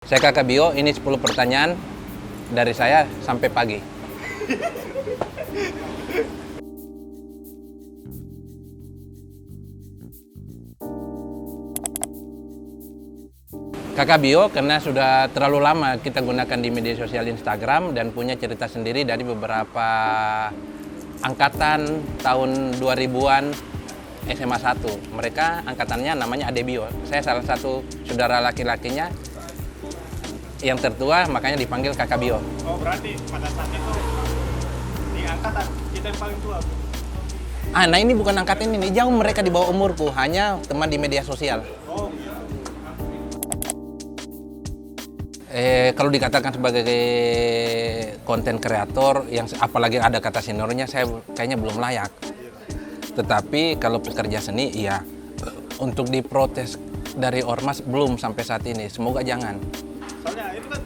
Saya Kakak Bio, ini 10 pertanyaan dari saya sampai pagi. Kakak Bio karena sudah terlalu lama kita gunakan di media sosial Instagram dan punya cerita sendiri dari beberapa angkatan tahun 2000-an SMA 1. Mereka angkatannya namanya Ade Bio. Saya salah satu saudara laki-lakinya yang tertua, makanya dipanggil Kakak Bio. Oh, berarti pada saat itu di angkatan kita yang paling tua. Nah ini bukan angkatan ini, jauh mereka di bawah umurku, hanya teman di media sosial. Oh, gitu. Kalau dikatakan sebagai konten kreator, yang apalagi ada kata seniornya, saya kayaknya belum layak. Tetapi kalau pekerja seni, iya. Untuk diprotes dari ormas belum sampai saat ini. Semoga jangan. Soalnya itu kan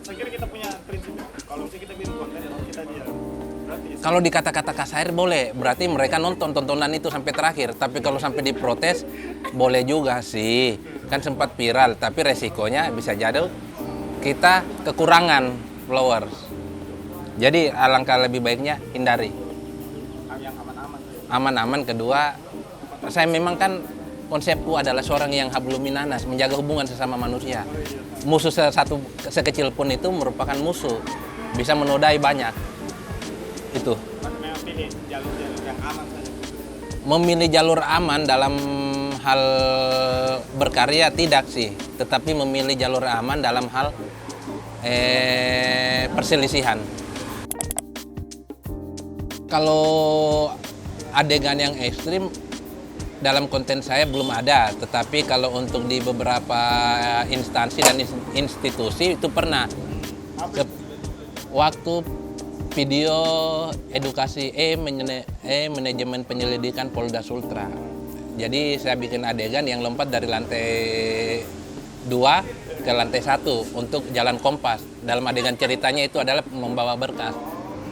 saya kira kita punya prinsip. Kalau misalnya kita bikin konten, kita dia. Berarti Kalau dikata-kata kasar boleh, berarti mereka nonton tontonan itu sampai terakhir. Tapi kalau sampai diprotes, boleh juga sih. Kan sempat viral, tapi resikonya bisa jadi kita kekurangan followers. Jadi alangkah lebih baiknya hindari. yang aman-aman. Aman-aman. Kedua, saya memang kan konsepku adalah seorang yang hablum minanas, menjaga hubungan sesama manusia. Musuh satu sekecil pun itu merupakan musuh, bisa menodai banyak. Itu. Memang pilih jalur-jalur yang aman saja. Memilih jalur aman dalam hal berkarya tidak sih, tetapi memilih jalur aman dalam hal perselisihan. Kalau adegan yang ekstrim dalam konten saya belum ada, tetapi kalau untuk di beberapa instansi dan institusi itu pernah. Waktu video edukasi manajemen penyelidikan Polda Sultra. Jadi saya bikin adegan yang lompat dari lantai 2 ke lantai 1 untuk jalan kompas. Dalam adegan ceritanya itu adalah membawa berkas.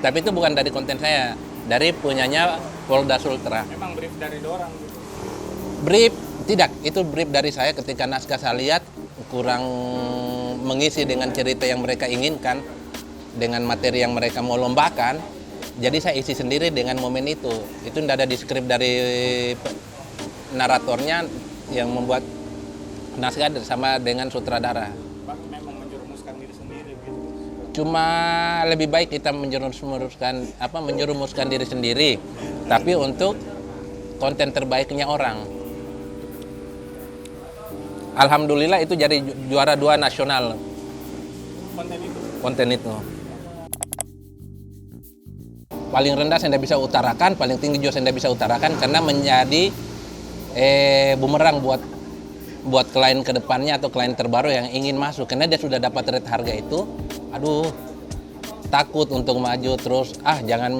Tapi itu bukan dari konten saya, dari punyanya Polda Sultra. Memang brief dari dorang. Brief, tidak. Itu brief dari saya ketika naskah saya lihat kurang mengisi dengan cerita yang mereka inginkan, dengan materi yang mereka mau lombakan. Jadi saya isi sendiri dengan momen itu. Itu tidak ada di skrip dari naratornya yang membuat naskah sama dengan sutradara. Memang menjerumuskan diri sendiri gitu. Cuma lebih baik kita menjerumuskan diri sendiri, tapi untuk konten terbaiknya orang. Alhamdulillah itu jadi juara 2 nasional konten itu. Paling rendah saya tidak bisa utarakan, paling tinggi juga saya tidak bisa utarakan karena menjadi bumerang buat klien kedepannya atau klien terbaru yang ingin masuk, karena dia sudah dapat rate harga itu, aduh takut untuk maju terus, jangan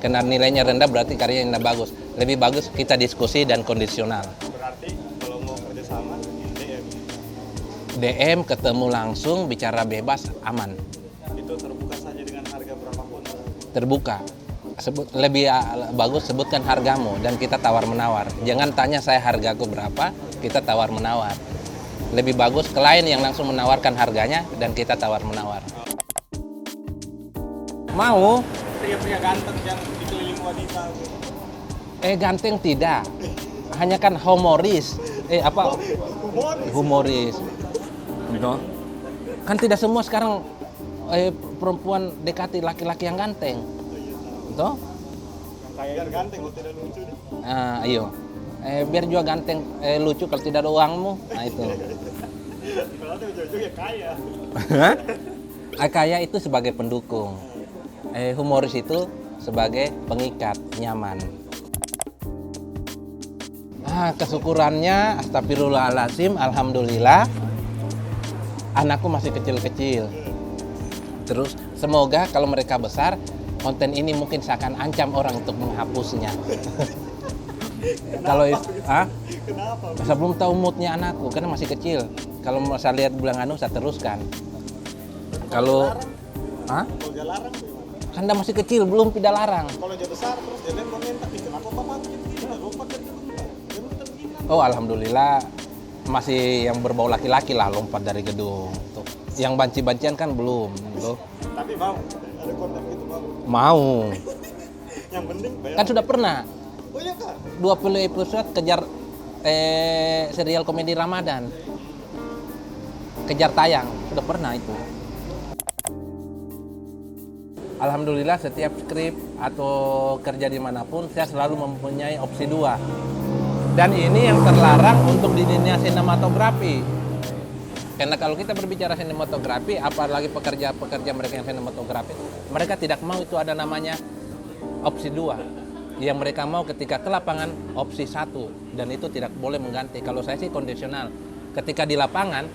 karena nilainya rendah berarti karyanya tidak bagus. Lebih bagus kita diskusi dan kondisional. Berarti kalau mau kerjasama DM ketemu langsung, bicara bebas, aman. itu terbuka saja dengan harga berapapun. Terbuka. Lebih bagus sebutkan hargamu dan kita tawar-menawar. Jangan tanya saya hargaku berapa, kita tawar-menawar. Lebih bagus klien yang langsung menawarkan harganya dan kita tawar-menawar. Mau? Pria-pria ganteng yang dikelilingi wanita. Ganteng tidak. Hanya kan humoris. Humoris. No? Kan tidak semua sekarang perempuan dekati laki-laki yang ganteng. Toh? Biar ganteng kalau tidak lucu nih. Ayo. Biar juga ganteng, lucu kalau tidak ada uangmu. Nah itu. Kalau ada ujung-ujung ya kaya. Kaya itu sebagai pendukung. Humoris itu sebagai pengikat, nyaman. Kesyukurannya, astagfirullahaladzim, alhamdulillah. Anakku masih kecil-kecil. Terus semoga kalau mereka besar, konten ini mungkin seakan ancam orang untuk menghapusnya. Kalau Kenapa? saya belum tahu moodnya anakku karena masih kecil. Kalau mau saya lihat bulan saya teruskan. Kalau Kalau dia larang gimana? kan dia masih kecil, belum tidak larang. Kalau dia besar terus dia lihat komentar, kenapa bapak begini? Lompat dari gedung. Dia minta begini. Oh alhamdulillah masih yang berbau laki-laki lah lompat dari gedung. Tuh. Yang banci-bancian kan belum. Loh. Tapi mau ada konten gitu mau. Mau. Yang penting bayar. Kan sudah pernah Oh iya kak. 20 episode kejar serial komedi Ramadan. Kejar tayang, sudah pernah itu. Alhamdulillah setiap skrip atau kerja dimanapun saya selalu mempunyai opsi 2. Dan ini yang terlarang untuk di dunia sinematografi. Karena kalau kita berbicara sinematografi, apalagi pekerja-pekerja mereka yang sinematografi, mereka tidak mau itu ada namanya opsi 2. Yang mereka mau ketika ke lapangan opsi 1, dan itu tidak boleh mengganti. Kalau saya sih kondisional. Ketika di lapangan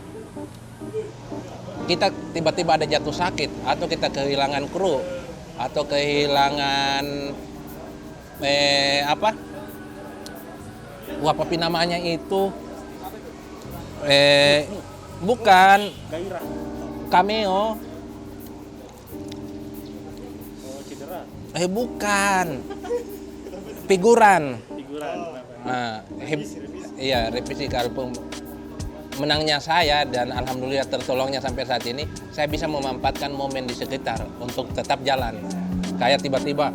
kita tiba-tiba ada jatuh sakit atau kita kehilangan kru atau kehilangan apa namanya itu bukan Gairah. cameo, Oh cedera. bukan figuran. Figuran. Nah, iya revisi kalau menangnya saya dan alhamdulillah tertolongnya sampai saat ini, saya bisa memanfaatkan momen di sekitar untuk tetap jalan. Kayak tiba-tiba,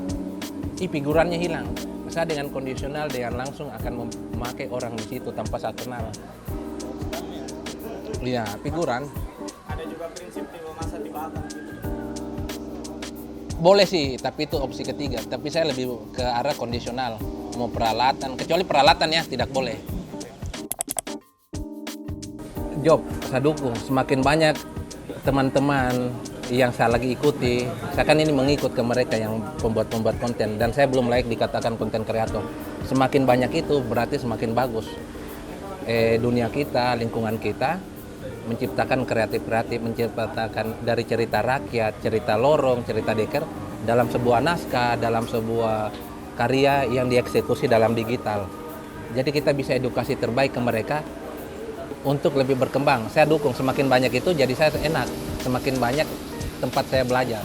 figurannya hilang. Saya dengan kondisional, dengan langsung akan memakai orang di situ tanpa saya kenal. Iya, figuran. Ada juga prinsip di masa di belakang gitu. Boleh sih, tapi itu opsi ketiga. Tapi saya lebih ke arah kondisional. Mau peralatan, kecuali peralatan ya, tidak boleh. Job, saya dukung. Semakin banyak teman-teman yang saya lagi ikuti, saya kan ini mengikut ke mereka yang pembuat-pembuat konten, dan saya belum layak dikatakan konten kreator. Semakin banyak itu berarti semakin bagus dunia kita, lingkungan kita, menciptakan kreatif-kreatif, menciptakan dari cerita rakyat, cerita lorong, cerita deker, dalam sebuah naskah, dalam sebuah karya yang dieksekusi dalam digital. Jadi kita bisa edukasi terbaik ke mereka untuk lebih berkembang. Saya dukung, semakin banyak itu jadi saya enak, semakin banyak tempat saya belajar.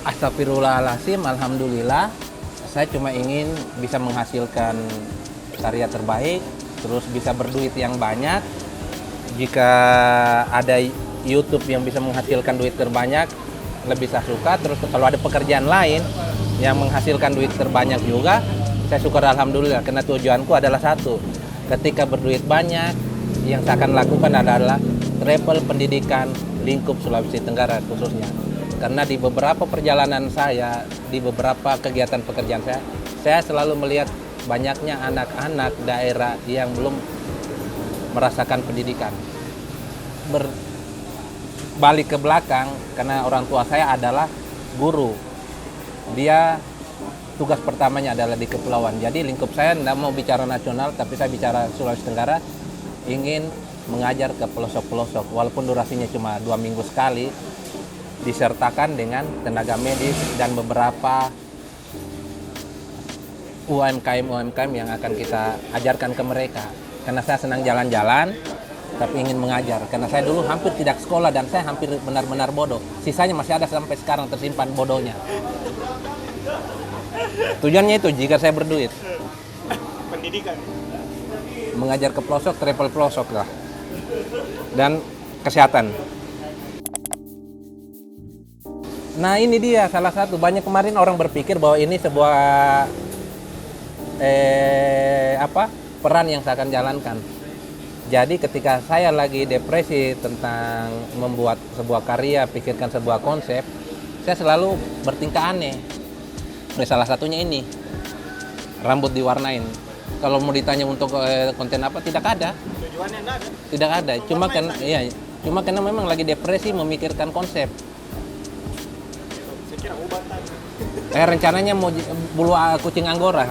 Astagfirullahaladzim, alhamdulillah saya cuma ingin bisa menghasilkan karya terbaik, terus bisa berduit yang banyak. Jika ada YouTube yang bisa menghasilkan duit terbanyak, lebih saya suka. Terus kalau ada pekerjaan lain yang menghasilkan duit terbanyak juga, saya syukur alhamdulillah, karena tujuanku adalah satu. Ketika berduit banyak, yang saya akan lakukan adalah travel pendidikan lingkup Sulawesi Tenggara khususnya. Karena di beberapa perjalanan saya, di beberapa kegiatan pekerjaan saya selalu melihat banyaknya anak-anak daerah yang belum merasakan pendidikan. Berbalik ke belakang, karena orang tua saya adalah guru. Dia tugas pertamanya adalah di kepulauan. Jadi lingkup saya tidak mau bicara nasional, tapi saya bicara Sulawesi Tenggara, ingin mengajar ke pelosok-pelosok. Walaupun durasinya cuma 2 minggu sekali, disertakan dengan tenaga medis dan beberapa UMKM yang akan kita ajarkan ke mereka. Karena saya senang jalan-jalan, tapi ingin mengajar. Karena saya dulu hampir tidak sekolah dan saya hampir benar-benar bodoh. Sisanya masih ada sampai sekarang tersimpan bodohnya. Tujuannya itu jika saya berduit. Pendidikan. Mengajar ke pelosok, travel pelosok lah. Dan kesehatan. Nah ini dia salah satu. Banyak kemarin orang berpikir bahwa ini sebuah peran yang saya akan jalankan. Jadi ketika saya lagi depresi tentang membuat sebuah karya, pikirkan sebuah konsep, saya selalu bertingkah aneh. Salah satunya ini, rambut diwarnain. Kalau mau ditanya untuk konten apa, tidak ada. Tujuannya enggak ada. Tidak ada. Cuma karena memang lagi depresi memikirkan konsep. Saya kira obat tadi. Rencananya mau bulu kucing Anggora.